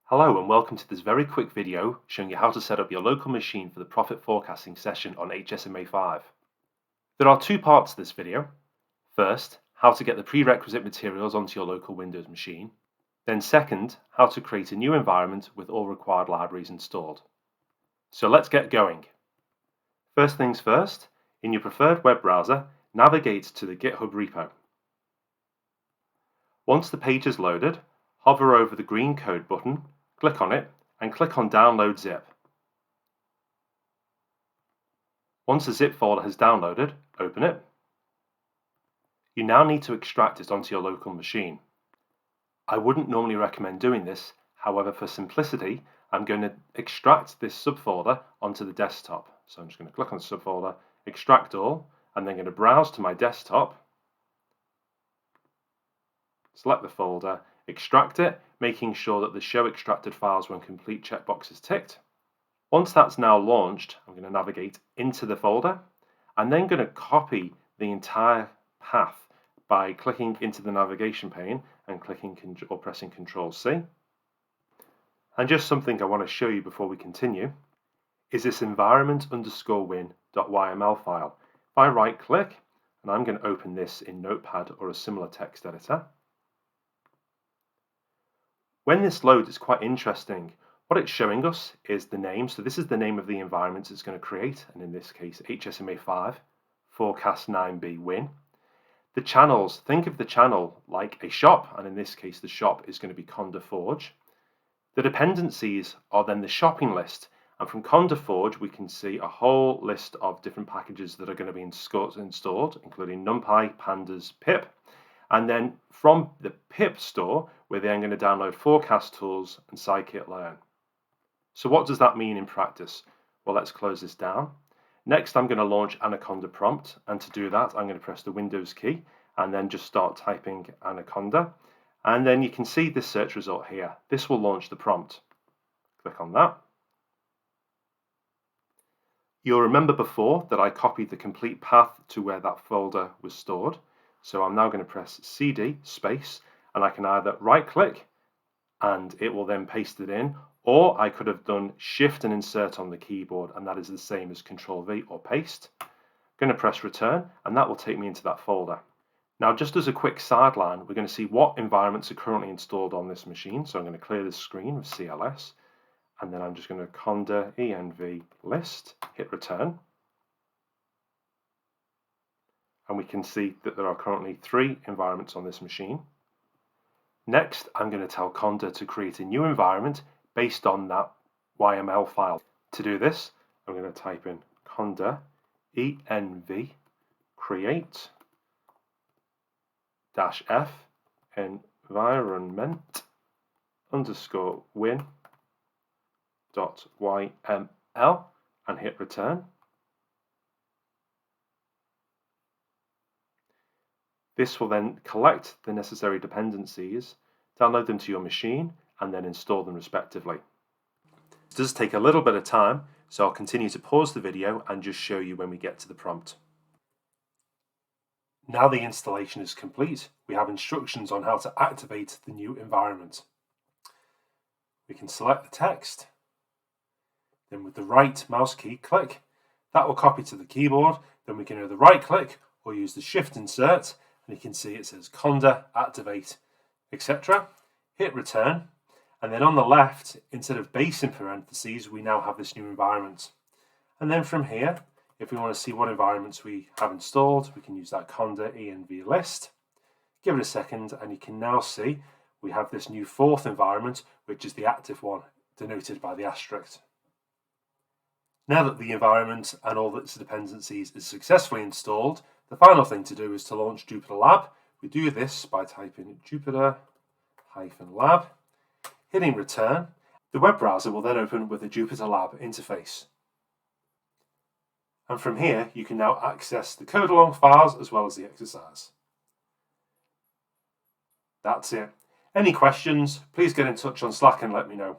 Hello and welcome to this very quick video showing you how to set up your local machine for the profit forecasting session on HSMA5. There are two parts to this video. First, how to get the prerequisite materials onto your local Windows machine. Then second, how to create a new environment with all required libraries installed. So let's get going. First things first, in your preferred web browser, navigate to the GitHub repo. Once the page is loaded, hover over the green code button, click on it, and click on Download Zip. Once the zip folder has downloaded, open it. You now need to extract it onto your local machine. I wouldn't normally recommend doing this, however for simplicity, I'm going to extract this subfolder onto the desktop. So I'm just going to click on the subfolder, extract all, and then going to browse to my desktop, select the folder, extract it, making sure that the Show Extracted Files When Complete checkbox is ticked. Once that's now launched, I'm going to navigate into the folder and then going to copy the entire path by clicking into the navigation pane and clicking or pressing Ctrl+C. And just something I want to show you before we continue is this environment_win.yml file. If I right click, and I'm going to open this in Notepad or a similar text editor. When this loads, it's quite interesting. What it's showing us is the name. So this is the name of the environment it's going to create, and in this case, HSMA5, Forecast 9B Win. The channels, think of the channel like a shop, and in this case, the shop is going to be Conda Forge. The dependencies are then the shopping list, and from Conda Forge, we can see a whole list of different packages that are going to be installed, including NumPy, Pandas, pip. And then from the pip store, we're then going to download Forecast Tools and Scikit-learn. So what does that mean in practice? Well, let's close this down. Next, I'm going to launch Anaconda Prompt. And to do that, I'm going to press the Windows key and then just start typing Anaconda. And then you can see this search result here. This will launch the prompt. Click on that. You'll remember before that I copied the complete path to where that folder was stored. So I'm now going to press CD space, and I can either right click and it will then paste it in, or I could have done Shift and Insert on the keyboard, and that is the same as Control-V or paste. I'm going to press return, and that will take me into that folder. Now, just as a quick sideline, we're going to see what environments are currently installed on this machine. So I'm going to clear this screen with CLS, and then I'm just going to conda env list, hit return. And we can see that there are currently 3 environments on this machine. Next, I'm going to tell Conda to create a new environment based on that YML file. To do this, I'm going to type in conda env create -f environment underscore win.yml and hit return. This will then collect the necessary dependencies, download them to your machine, and then install them respectively. This does take a little bit of time, so I'll continue to pause the video and just show you when we get to the prompt. Now the installation is complete, we have instructions on how to activate the new environment. We can select the text, then with the right mouse key click, that will copy to the keyboard, then we can either right click or use the Shift Insert, and you can see it says Conda activate, etc. Hit return, and then on the left, instead of base in parentheses, we now have this new environment. And then from here, if we want to see what environments we have installed, we can use that conda env list. Give it a second, and you can now see we have this new 4th environment, which is the active one, denoted by the asterisk. Now that the environment and all its dependencies is successfully installed, the final thing to do is to launch Jupyter Lab. We do this by typing Jupyter-lab, hitting return. The web browser will then open with a Jupyter Lab interface. And from here, you can now access the code along files as well as the exercise. That's it. Any questions, please get in touch on Slack and let me know.